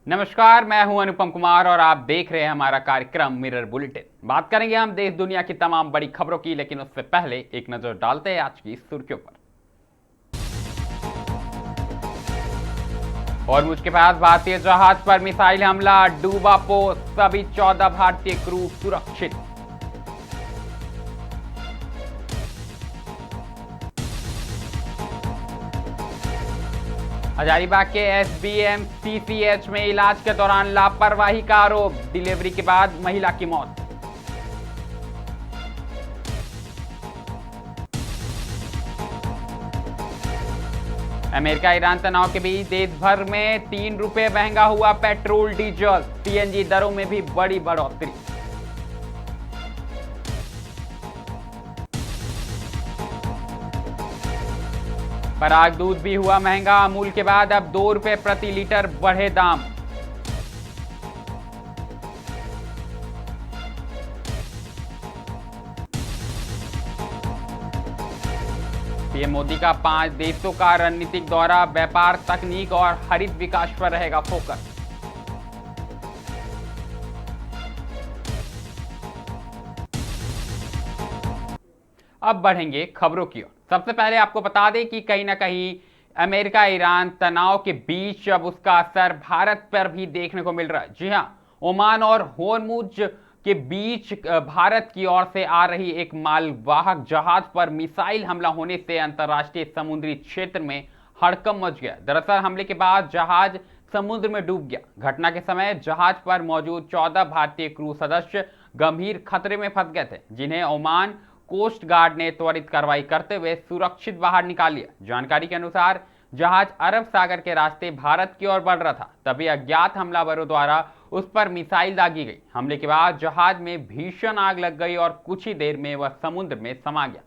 नमस्कार, मैं हूं अनुपम कुमार और आप देख रहे हैं हमारा कार्यक्रम मिरर बुलेटिन। बात करेंगे हम देश दुनिया की तमाम बड़ी खबरों की, लेकिन उससे पहले एक नजर डालते हैं आज की सुर्खियों पर। हॉर्मुज के पास भारतीय जहाज पर मिसाइल हमला, डूबा पोस्ट, सभी 14 भारतीय क्रू सुरक्षित। हजारीबाग के SBMCCH में इलाज के दौरान लापरवाही का आरोप, डिलीवरी के बाद महिला की मौत। अमेरिका ईरान तनाव के बीच देश भर में ₹3 महंगा हुआ पेट्रोल डीजल, CNG दरों में भी बड़ी बढ़ोतरी। पराग दूध भी हुआ महंगा, अमूल के बाद अब ₹2 प्रति लीटर बढ़े दाम। पीएम मोदी का 5 देशों का रणनीतिक दौरा, व्यापार, तकनीक और हरित विकास पर रहेगा फोकस। अब बढ़ेंगे खबरों की ओर। सबसे पहले आपको बता दें कि कहीं ना कहीं अमेरिका ईरान तनाव के बीच अब उसका असर भारत पर भी देखने को मिल रहा है। जी हां, ओमान और होर्मुज के बीच भारत की ओर से आ रही एक मालवाहक जहाज पर मिसाइल हमला होने से अंतर्राष्ट्रीय समुद्री क्षेत्र में हड़कंप मच गया। दरअसल हमले के बाद जहाज समुद्र में डूब गया। घटना के समय जहाज पर मौजूद 14 भारतीय क्रू सदस्य गंभीर खतरे में फंस गए थे, जिन्हें ओमान कोस्ट गार्ड ने त्वरित कार्रवाई करते हुए सुरक्षित बाहर निकाल लिया। जानकारी के अनुसार जहाज अरब सागर के रास्ते भारत की ओर बढ़ रहा था, तभी अज्ञात हमलावरों द्वारा उस पर मिसाइल दागी गई। हमले के बाद जहाज में भीषण आग लग गई और कुछ ही देर में वह समुद्र में समा गया।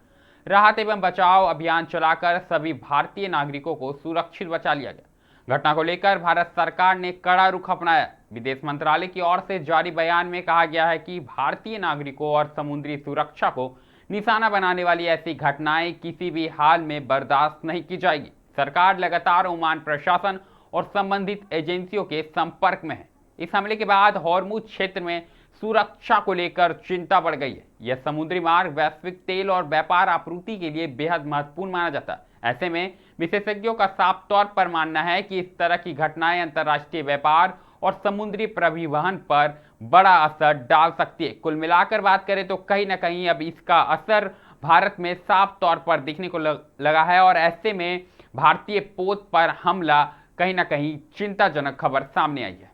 राहत एवं बचाव अभियान चलाकर सभी भारतीय नागरिकों को सुरक्षित बचा लिया गया। घटना को लेकर भारत सरकार ने कड़ा रुख अपनाया। विदेश मंत्रालय की ओर से जारी बयान में कहा गया है कि भारतीय नागरिकों और समुद्री सुरक्षा को निशाना बनाने वाली ऐसी घटनाएं किसी भी हाल में बर्दाश्त नहीं की जाएगी। सरकार लगातार ओमान प्रशासन और संबंधित एजेंसियों के संपर्क में है। इस हमले के बाद हॉर्मुज क्षेत्र में सुरक्षा को लेकर चिंता बढ़ गई है। यह समुद्री मार्ग वैश्विक तेल और व्यापार आपूर्ति के लिए बेहद महत्वपूर्ण माना जाता है। ऐसे में विशेषज्ञों का साफ तौर पर मानना है कि इस तरह की घटनाएं अंतर्राष्ट्रीय व्यापार और समुद्री परिवहन पर बड़ा असर डाल सकती है। कुल मिलाकर बात करें तो कहीं ना कहीं अब इसका असर भारत में साफ तौर पर दिखने को लगा है और ऐसे में भारतीय पोत पर हमला कहीं ना कहीं चिंताजनक खबर सामने आई है।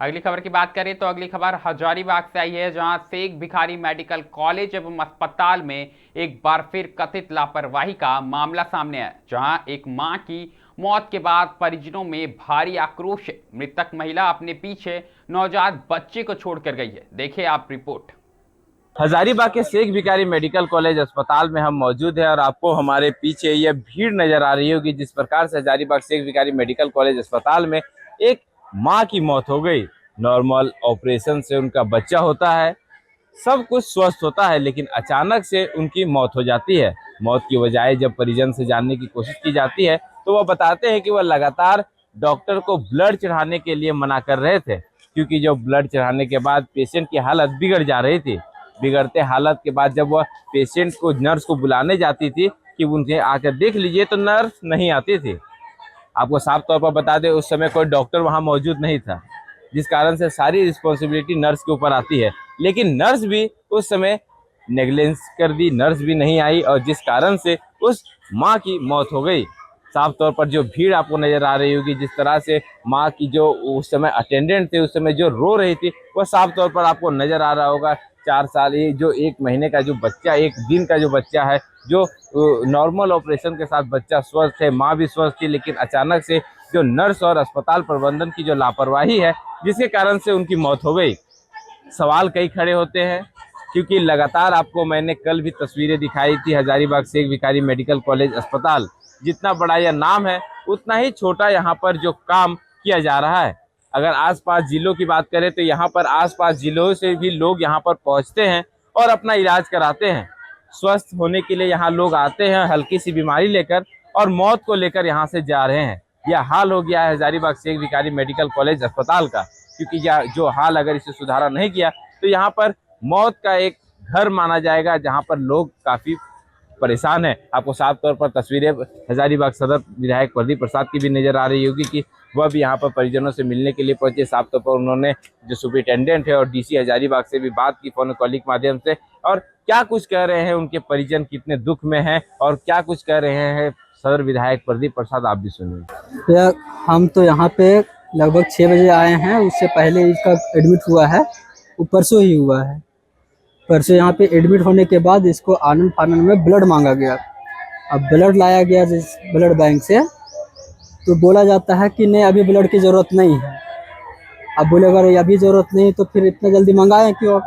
अगली खबर की बात करें तो अगली खबर हजारीबाग से आई है, जहां शेख भिखारी मेडिकल कॉलेज एवं अस्पताल में एक बार फिर कथित लापरवाही का मामला सामने आया, जहां एक मां की मौत के बाद परिजनों में भारी आक्रोश है। मृतक महिला अपने पीछे नवजात बच्चे को छोड़कर गई है। देखिए आप रिपोर्ट। हजारीबाग के शेख भिखारी मेडिकल कॉलेज अस्पताल में हम मौजूद हैं और आपको हमारे पीछे यह भीड़ नजर आ रही होगी। जिस प्रकार से हजारीबाग शेख भिखारी मेडिकल कॉलेज अस्पताल में एक मां की मौत हो गई। नॉर्मल ऑपरेशन से उनका बच्चा होता है, सब कुछ स्वस्थ होता है, लेकिन अचानक से उनकी मौत हो जाती है। मौत की वजह जब परिजन से जानने की कोशिश की जाती है तो वह बताते हैं कि वह लगातार डॉक्टर को ब्लड चढ़ाने के लिए मना कर रहे थे, क्योंकि जो ब्लड चढ़ाने के बाद पेशेंट की हालत बिगड़ जा रही थी। बिगड़ते हालत के बाद जब वह पेशेंट को नर्स को बुलाने जाती थी कि उनसे आकर देख लीजिए, तो नर्स नहीं आती थी। आपको साफ तौर पर बता दें, उस समय कोई डॉक्टर वहां मौजूद नहीं था, जिस कारण से सारी रिस्पॉन्सिबिलिटी नर्स के ऊपर आती है। लेकिन नर्स भी उस समय नेग्लेंस कर दी, नर्स भी नहीं आई और जिस कारण से उस माँ की मौत हो गई। साफ तौर पर जो भीड़ आपको नजर आ रही होगी, जिस तरह से माँ की जो उस समय अटेंडेंट थे उस समय जो रो रही थी, वह साफ तौर पर आपको नजर आ रहा होगा। 4 साल ये जो 1 महीने का जो बच्चा, 1 दिन का जो बच्चा है, जो नॉर्मल ऑपरेशन के साथ बच्चा स्वस्थ है, माँ भी स्वस्थ थी, लेकिन अचानक से जो नर्स और अस्पताल प्रबंधन की जो लापरवाही है, जिसके कारण से उनकी मौत हो गई। सवाल कई खड़े होते हैं, क्योंकि लगातार आपको मैंने कल भी तस्वीरें दिखाई थी। हजारीबाग शेख भिखारी मेडिकल कॉलेज अस्पताल, जितना बड़ा यह नाम है उतना ही छोटा यहाँ पर जो काम किया जा रहा है। अगर आसपास जिलों की बात करें तो यहाँ पर आसपास जिलों से भी लोग यहाँ पर पहुँचते हैं और अपना इलाज कराते हैं। स्वस्थ होने के लिए यहाँ लोग आते हैं हल्की सी बीमारी लेकर, और मौत को लेकर यहाँ से जा रहे हैं। यह हाल हो गया है हजारीबाग शेख भिखारी मेडिकल कॉलेज अस्पताल का, क्योंकि यह जो हाल अगर इसे सुधारा नहीं किया तो यहाँ पर मौत का एक घर माना जाएगा, जहाँ पर लोग काफी परेशान है। आपको साफ तौर पर तस्वीरें हजारीबाग सदर विधायक प्रदीप प्रसाद की भी नजर आ रही होगी कि वह भी यहाँ पर परिजनों से मिलने के लिए पहुंचे। साफ तौर पर उन्होंने जो सुपरिटेंडेंट है और डीसी हजारीबाग से भी बात की फोन कॉल के माध्यम से, और क्या कुछ कह रहे हैं, उनके परिजन कितने दुख में हैं और क्या कुछ कह रहे हैं सदर विधायक प्रदीप प्रसाद, आप भी सुनिए। हम तो यहाँ पे लगभग 6 बजे आए हैं, उससे पहले इसका एडमिट हुआ है, वो परसों ही हुआ है। परसों यहाँ पे एडमिट होने के बाद इसको आनंद फानंद में ब्लड मांगा गया। अब ब्लड लाया गया जिस ब्लड बैंक से, तो बोला जाता है कि नहीं अभी ब्लड की ज़रूरत नहीं है। अब बोले अगर अभी ज़रूरत नहीं तो फिर इतना जल्दी मंगाएं क्यों।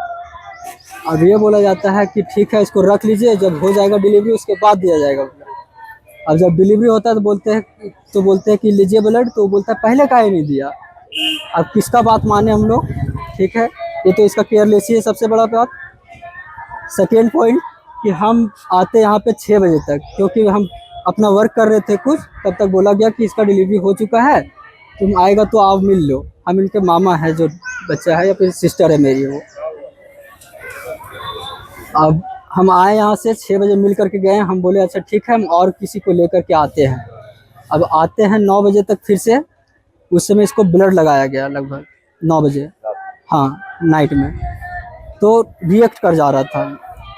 अब ये बोला जाता है कि ठीक है इसको रख लीजिए, जब हो जाएगा डिलीवरी उसके बाद दिया जाएगा। अब जब डिलीवरी होता है तो बोलते हैं कि लीजिए ब्लड, तो बोलता है पहले काहे नहीं दिया। अब किसका बात माने हम लोग, ठीक है, ये तो इसका केयरलेस ही है सबसे बड़ा बात। सेकेंड पॉइंट कि हम आते यहाँ पे 6 बजे तक, क्योंकि हम अपना वर्क कर रहे थे कुछ, तब तक बोला गया कि इसका डिलीवरी हो चुका है, तुम आएगा तो आप मिल लो। हम इनके मामा है, जो बच्चा है या फिर सिस्टर है मेरी वो। अब हम आए यहाँ से 6 बजे मिल करके गए। हम बोले अच्छा ठीक है, हम और किसी को लेकर के आते हैं। अब आते हैं 9 बजे तक फिर से, उस समय इसको ब्लड लगाया गया लगभग 9 बजे, हाँ नाइट में, तो रिएक्ट कर जा रहा था।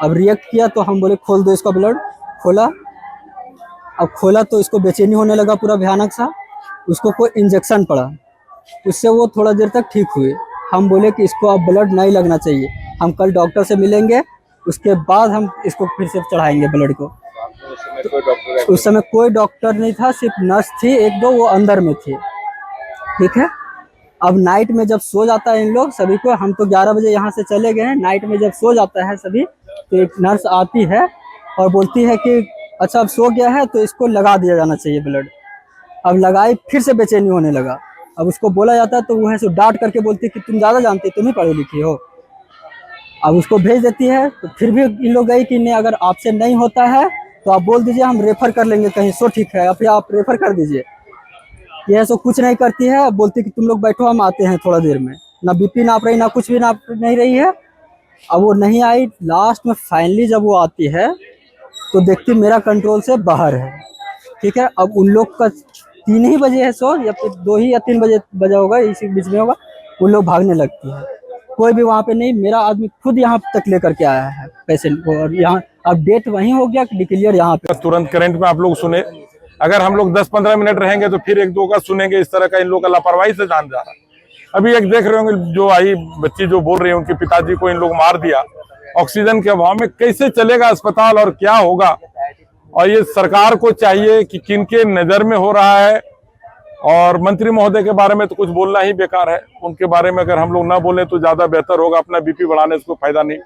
अब रिएक्ट किया तो हम बोले खोल दो इसका ब्लड, खोला। अब खोला तो इसको बेचैनी होने लगा पूरा भयानक सा, उसको कोई इंजेक्शन पड़ा, उससे वो थोड़ा देर तक ठीक हुए। हम बोले कि इसको अब ब्लड नहीं लगना चाहिए, हम कल डॉक्टर से मिलेंगे, उसके बाद हम इसको फिर से चढ़ाएंगे ब्लड को। तो उस समय कोई डॉक्टर नहीं था, सिर्फ नर्स थी एक दो, वो अंदर में थी, ठीक है। अब नाइट में जब सो जाता है इन लोग सभी को, हम तो 11 बजे यहाँ से चले गए हैं, नाइट में जब सो जाता है सभी तो एक नर्स आती है और बोलती है कि अच्छा अब सो गया है तो इसको लगा दिया जाना चाहिए ब्लड। अब लगाई, फिर से बेचैनी होने लगा। अब उसको बोला जाता है तो वो है सो डांट करके बोलती है कि तुम ज़्यादा जानते, तुम ही पढ़ी लिखी हो। अब उसको भेज देती है, तो फिर भी इन लोग गई कि नहीं अगर आपसे नहीं होता है तो आप बोल दीजिए, हम रेफ़र कर लेंगे कहीं, सो ठीक है, या फिर आप रेफ़र कर दीजिए। यह सो कुछ नहीं करती है, बोलती कि तुम लोग बैठो हम आते हैं थोड़ा देर में। ना बीपी नाप रही, ना कुछ भी नाप नहीं रही है। अब वो नहीं आई, लास्ट में फाइनली जब वो आती है तो देखती मेरा कंट्रोल से बाहर है, ठीक है। अब उन लोग का 3 ही बजे है सो, या फिर 2 ही या 3 बजे बजा होगा, इसी बीच में होगा। उन लोग भागने लगती है, कोई भी वहाँ पे नहीं। मेरा आदमी खुद यहाँ तक लेकर के आया है पेशेंट को, और यहाँ अब डेट वहीं हो गया कि डिक्लेयर यहाँ पे। तुरंत करंट में आप लोग सुने, अगर हम लोग 10-15 मिनट रहेंगे तो फिर एक दो का सुनेंगे। इस तरह का इन लोग का लापरवाही से जान जा रहा है। अभी एक देख रहे होंगे जो आई बच्ची जो बोल रही है, उनके पिताजी को इन लोग मार दिया। ऑक्सीजन के अभाव में कैसे चलेगा अस्पताल और क्या होगा। और ये सरकार को चाहिए कि किनके नजर में हो रहा है। और मंत्री महोदय के बारे में तो कुछ बोलना ही बेकार है, उनके बारे में अगर हम लोग ना बोले तो ज्यादा बेहतर होगा। अपना बीपी बढ़ाने से कोई फायदा नहीं।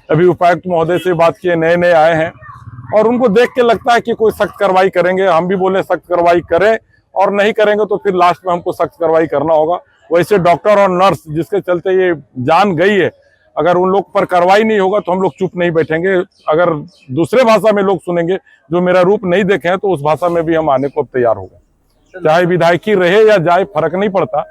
अभी उपायुक्त महोदय से बात किए, नए नए आए हैं और उनको देख के लगता है कि कोई सख्त कार्रवाई करेंगे। हम भी बोले सख्त कार्रवाई करें, और नहीं करेंगे तो फिर लास्ट में हमको सख्त कार्रवाई करना होगा। वैसे डॉक्टर और नर्स जिसके चलते ये जान गई है, अगर उन लोग पर कार्रवाई नहीं होगा तो हम लोग चुप नहीं बैठेंगे। अगर दूसरे भाषा में लोग सुनेंगे जो मेरा रूप नहीं देखे हैं, तो उस भाषा में भी हम आने को तैयार हो गए। चाहे विधायकी रहे या जाए, फर्क नहीं पड़ता।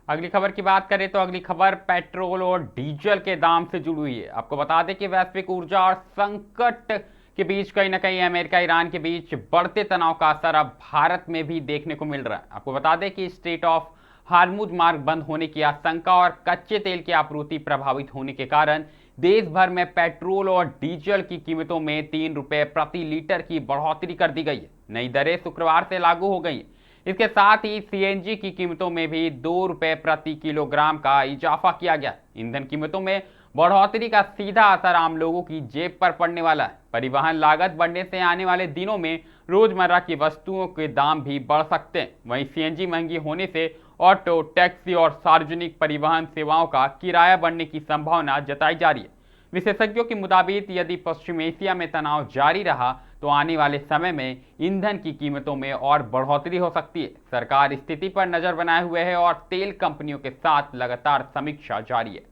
अगली खबर की बात करें तो अगली खबर पेट्रोल और डीजल के दाम से जुड़ी हुई है। आपको बता दें कि वैश्विक ऊर्जा और संकट के बीच कहीं ना कहीं अमेरिका ईरान के बीच बढ़ते तनाव का असर अब भारत में भी देखने को मिल रहा है। आपको बता दें कि स्ट्रेट ऑफ हार्मुज मार्ग बंद होने की आशंका और कच्चे तेल की आपूर्ति प्रभावित होने के कारण देश भर में पेट्रोल और डीजल की कीमतों में 3 रुपये प्रति लीटर की बढ़ोतरी कर दी गई है। नई दरें शुक्रवार से लागू हो गई हैं। इसके साथ ही सीएनजी की कीमतों में भी 2 रुपये प्रति किलोग्राम का इजाफा किया गया। ईंधन कीमतों में बढ़ोतरी का सीधा असर आम लोगों की जेब पर पड़ने वाला है। परिवहन लागत बढ़ने से आने वाले दिनों में रोजमर्रा की वस्तुओं के दाम भी बढ़ सकते हैं। वहीं सीएनजी महंगी होने से ऑटो, टैक्सी और सार्वजनिक परिवहन सेवाओं का किराया बढ़ने की संभावना जताई जा रही है। विशेषज्ञों के मुताबिक यदि पश्चिम एशिया में तनाव जारी रहा तो आने वाले समय में ईंधन की कीमतों में और बढ़ोतरी हो सकती है। सरकार स्थिति पर नजर बनाए हुए है और तेल कंपनियों के साथ लगातार समीक्षा जारी है।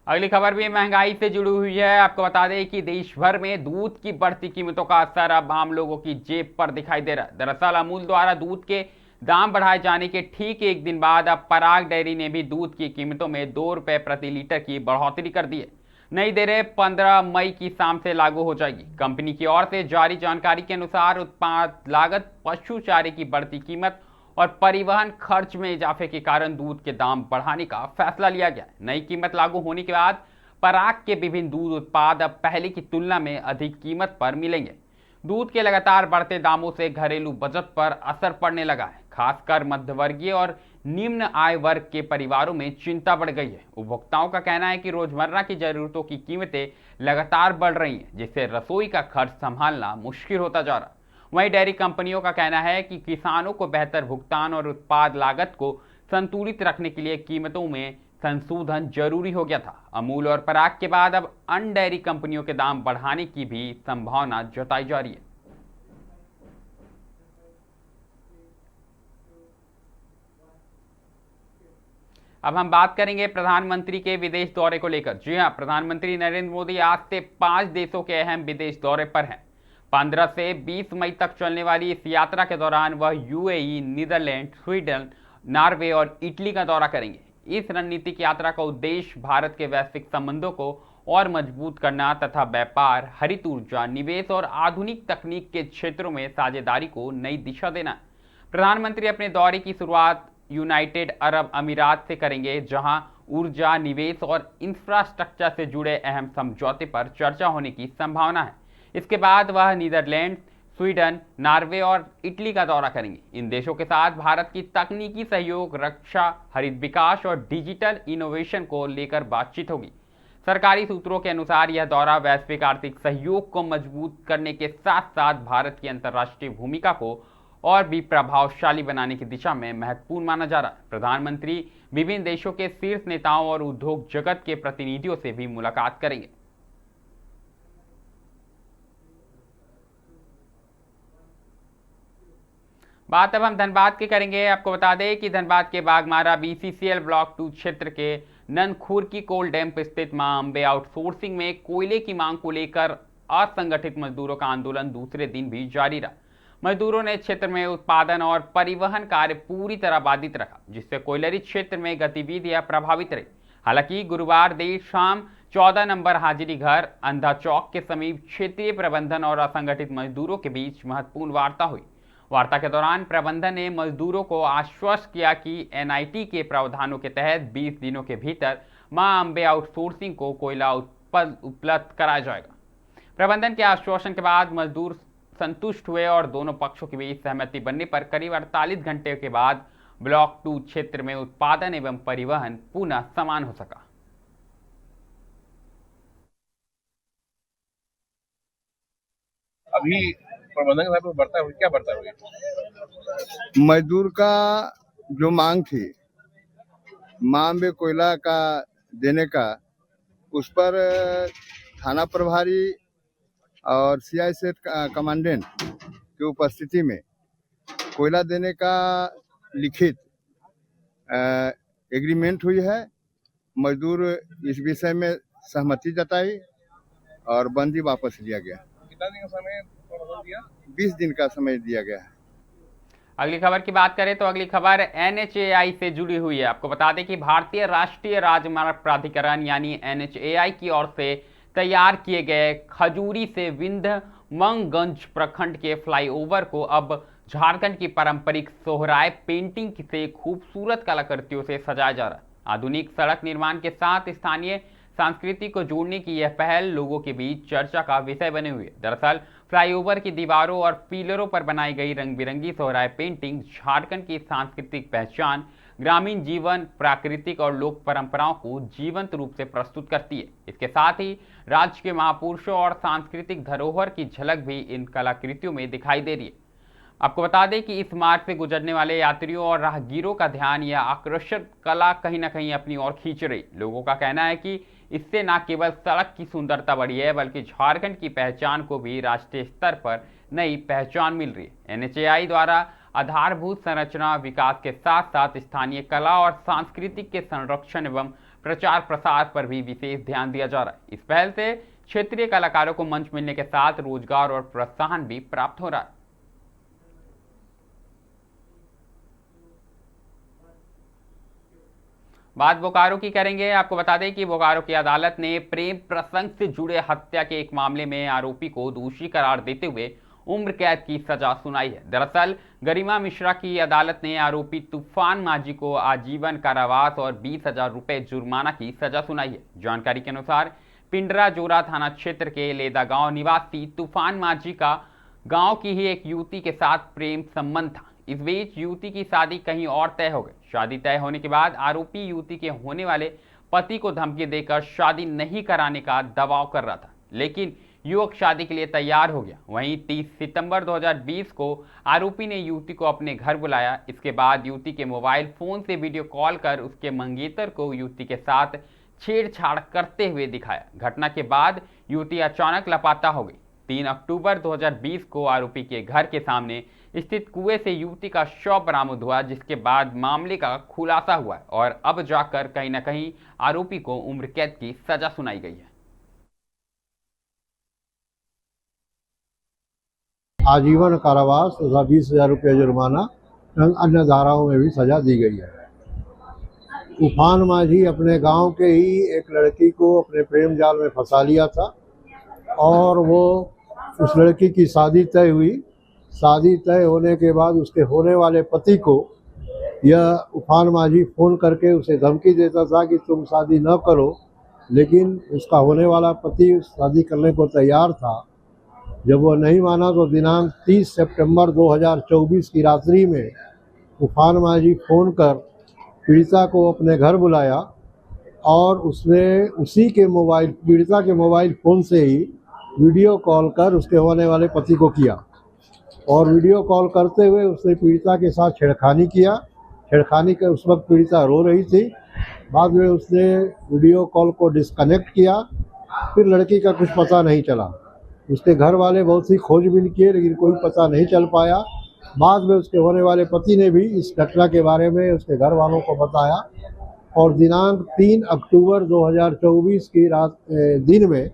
अगली खबर भी महंगाई से जुड़ी हुई है। आपको बता दें कि देश भर में दूध की बढ़ती कीमतों का असर अब आम लोगों की जेब पर दिखाई दे रहा है। दरअसल अमूल द्वारा दूध के दाम बढ़ाए जाने के ठीक एक दिन बाद अब पराग डेयरी ने भी दूध की कीमतों में 2 रुपए प्रति लीटर की बढ़ोतरी कर दी है। नई दरें 15 मई की शाम से लागू हो जाएगी। कंपनी की ओर से जारी जानकारी के अनुसार उत्पाद लागत, पशु चारे की बढ़ती कीमत और परिवहन खर्च में इजाफे के कारण दूध के दाम बढ़ाने का फैसला लिया गया है। नई कीमत लागू होने के बाद पराग के विभिन्न दूध उत्पाद अब पहले की तुलना में अधिक कीमत पर मिलेंगे। दूध के लगातार बढ़ते दामों से घरेलू बजट पर असर पड़ने लगा है। खासकर मध्यवर्गीय और निम्न आय वर्ग के परिवारों में चिंता बढ़ गई है। उपभोक्ताओं का कहना है कि रोजमर्रा की जरूरतों की कीमतें लगातार बढ़ रही हैं, जिससे रसोई का खर्च संभालना मुश्किल होता जा रहा है। वहीं डेयरी कंपनियों का कहना है कि किसानों को बेहतर भुगतान और उत्पाद लागत को संतुलित रखने के लिए कीमतों में संशोधन जरूरी हो गया था। अमूल और पराग के बाद अब अन्य डेयरी कंपनियों के दाम बढ़ाने की भी संभावना जताई जा रही है। अब हम बात करेंगे प्रधानमंत्री के विदेश दौरे को लेकर। जी हां, प्रधानमंत्री नरेंद्र मोदी आज से 5 देशों के अहम विदेश दौरे पर हैं। 15 से 20 मई तक चलने वाली इस यात्रा के दौरान वह यूएई, नीदरलैंड, स्वीडन, नॉर्वे और इटली का दौरा करेंगे। इस रणनीतिक यात्रा का उद्देश्य भारत के वैश्विक संबंधों को और मजबूत करना तथा व्यापार, हरित ऊर्जा, निवेश और आधुनिक तकनीक के क्षेत्रों में साझेदारी को नई दिशा देना है। प्रधानमंत्री अपने दौरे की शुरुआत यूनाइटेड अरब अमीरात से करेंगे, जहां ऊर्जा, निवेश और इंफ्रास्ट्रक्चर से जुड़े अहम समझौते पर चर्चा होने की संभावना है। इसके बाद वह नीदरलैंड, स्वीडन, नॉर्वे और इटली का दौरा करेंगे। इन देशों के साथ भारत की तकनीकी सहयोग, रक्षा, हरित विकास और डिजिटल इनोवेशन को लेकर बातचीत होगी। सरकारी सूत्रों के अनुसार यह दौरा वैश्विक आर्थिक सहयोग को मजबूत करने के साथ साथ भारत की अंतर्राष्ट्रीय भूमिका को और भी प्रभावशाली बनाने की दिशा में महत्वपूर्ण माना जा रहा है। प्रधानमंत्री विभिन्न देशों के शीर्ष नेताओं और उद्योग जगत के प्रतिनिधियों से भी मुलाकात करेंगे। बात अब हम धनबाद की करेंगे। आपको बता दें कि धनबाद के बागमारा बीसीसीएल ब्लॉक 2 क्षेत्र के ननखुर की कोल डैम पर स्थित मां अंबे आउटसोर्सिंग में कोयले की मांग को लेकर असंगठित मजदूरों का आंदोलन दूसरे दिन भी जारी रहा। मजदूरों ने क्षेत्र में उत्पादन और परिवहन कार्य पूरी तरह बाधित रखा, जिससे कोयलरी क्षेत्र में गतिविधियां प्रभावित रही। हालांकि गुरुवार देर शाम 14 नंबर हाजिरी घर, अंधा चौक के समीप क्षेत्रीय प्रबंधन और असंगठित मजदूरों के बीच महत्वपूर्ण वार्ता हुई। वार्ता के दौरान प्रबंधन ने मजदूरों को आश्वस्त किया कि एनआईटी के प्रावधानों के तहत 20 दिनों के भीतर मां अंबे आउटसोर्सिंग को कोयला उपलब्ध कराया जाएगा। प्रबंधन के आश्वासन के बाद मजदूर संतुष्ट हुए और दोनों पक्षों के बीच सहमति बनने पर करीब 48 घंटे के बाद ब्लॉक 2 क्षेत्र में उत्पादन एवं परिवहन पुनः समान हो सका। अभी प्रबंधन के साथ बढ़ता हुआ क्या बढ़ता हुआ मजदूर का जो मांग थी मां अंबे कोयला का देने का, उस पर थाना प्रभारी और सीआईएसएफ कमांडेंट की उपस्थिति में कोयला देने का लिखित एग्रीमेंट हुई है। मजदूर इस विषय में सहमति जताई और बंदी वापस लिया गया। कितना दिन का समय दिया? 20 दिन का समय दिया गया है। अगली खबर की बात करें तो अगली खबर एनएचएआई से जुड़ी हुई है। आपको बता दें कि भारतीय राष्ट्रीय राजमार्ग प्राधिकरण यानी एनएचएआई की ओर से तैयार किए गए खजूरी से विंध्यमंगंज प्रखंड के फ्लाईओवर को अब झारखंड की पारंपरिक सोहराय पेंटिंग से खूबसूरत कलाकृतियों से सजाया जा रहा है। आधुनिक सड़क निर्माण के साथ स्थानीय संस्कृति को जोड़ने की यह पहल लोगों के बीच चर्चा का विषय बने हुए। दरअसल फ्लाईओवर की दीवारों और पिलरों पर बनाई गई रंग बिरंगी सोहराय पेंटिंग झारखंड की सांस्कृतिक पहचान, ग्रामीण जीवन, प्राकृतिक और लोक परंपराओं को जीवंत रूप से प्रस्तुत करती है। इसके साथ ही राज्य के महापुरुषों और सांस्कृतिक धरोहर की झलक भी इन कलाकृतियों में दिखाई दे रही है। आपको बता दें कि इस मार्ग से गुजरने वाले यात्रियों और राहगीरों का ध्यान यह आकर्षक कला कहीं ना कहीं अपनी ओर खींच रही। लोगों का कहना है कि इससे न केवल सड़क की सुंदरता बढ़ी है, बल्कि झारखंड की पहचान को भी राष्ट्रीय स्तर पर नई पहचान मिल रही है। एनएचएआई द्वारा आधारभूत संरचना विकास के साथ साथ स्थानीय कला और सांस्कृतिक के संरक्षण एवं प्रचार प्रसार पर भी विशेष ध्यान दिया जा रहा है। इस पहल से क्षेत्रीय कलाकारों को मंच मिलने के साथ रोजगार और प्रोत्साहन भी प्राप्त हो रहा है। बात बोकारो की करेंगे। आपको बता दें कि बोकारो की अदालत ने प्रेम प्रसंग से जुड़े हत्या के एक मामले में आरोपी को दोषी करार देते हुए उम्र कैद की सजा सुनाई है। दरअसल गरिमा मिश्रा की अदालत ने आरोपी तूफान माझी को आजीवन कारावास और 20,000 रुपए जुर्माना की सजा सुनाई है। जानकारी के अनुसार पिंडरा जोरा थाना क्षेत्र के लेदा गांव निवासी तूफान माझी का गांव की ही एक युवती के साथ प्रेम संबंध था। इस बीच युवती की शादी कहीं और तय हो गई। शादी तय होने के बाद आरोपी युवती के होने वाले पति को धमकी देकर शादी नहीं कराने का दबाव कर रहा था, लेकिन युवक शादी के लिए तैयार हो गया। वहीं 30 सितंबर 2020 को आरोपी ने युवती को अपने घर बुलाया। इसके बाद युवती के मोबाइल फोन से वीडियो कॉल कर उसके मंगेतर को युवती के साथ छेड़छाड़ करते हुए दिखाया। घटना के बाद युवती अचानक लापता हो गई। 3 अक्टूबर 2020 को आरोपी के घर के सामने स्थित कुएं से युवती का शव बरामद हुआ, जिसके बाद मामले का खुलासा हुआ और अब जाकर कहीं न कहीं आरोपी को उम्र कैद की सजा सुनाई गई है। आजीवन कारावास तथा 20,000 रुपये जुर्माना अन्य धाराओं में भी सजा दी गई है। तूफान माझी अपने गांव के ही एक लड़की को अपने प्रेम जाल में फंसा लिया था और वो उस लड़की की शादी तय हुई। शादी तय होने के बाद उसके होने वाले पति को यह तूफान माझी फ़ोन करके उसे धमकी देता था कि तुम शादी न करो, लेकिन उसका होने वाला पति शादी करने को तैयार था। जब वो नहीं माना तो दिनांक 30 सितंबर 2024 की रात्रि में तूफान माझी फ़ोन कर पीड़िता को अपने घर बुलाया और उसने उसी के पीड़िता के मोबाइल फ़ोन से ही वीडियो कॉल कर उसके होने वाले पति को किया और वीडियो कॉल करते हुए उसने पीड़िता के साथ छेड़खानी किया। छेड़खानी के उस वक्त पीड़िता रो रही थी। बाद में उसने वीडियो कॉल को डिस्कनेक्ट किया। फिर लड़की का कुछ पता नहीं चला। उसके घर वाले बहुत सी खोजबीन किए, लेकिन कोई पता नहीं चल पाया। बाद में उसके होने वाले पति ने भी इस घटना के बारे में उसके घर वालों को बताया और दिनांक 3 अक्टूबर 2024 की रात दिन में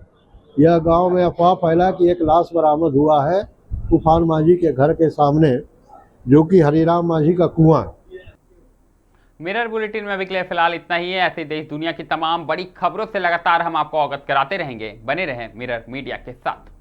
यह गांव में अफवाह फैला कि एक लाश बरामद हुआ है तूफान माझी के घर के सामने, जो कि हरिराम माझी का कुआं। मिरर बुलेटिन में अभी के लिए फिलहाल इतना ही है। ऐसे देश दुनिया की तमाम बड़ी खबरों से लगातार हम आपको अवगत कराते रहेंगे। बने रहें मिरर मीडिया के साथ।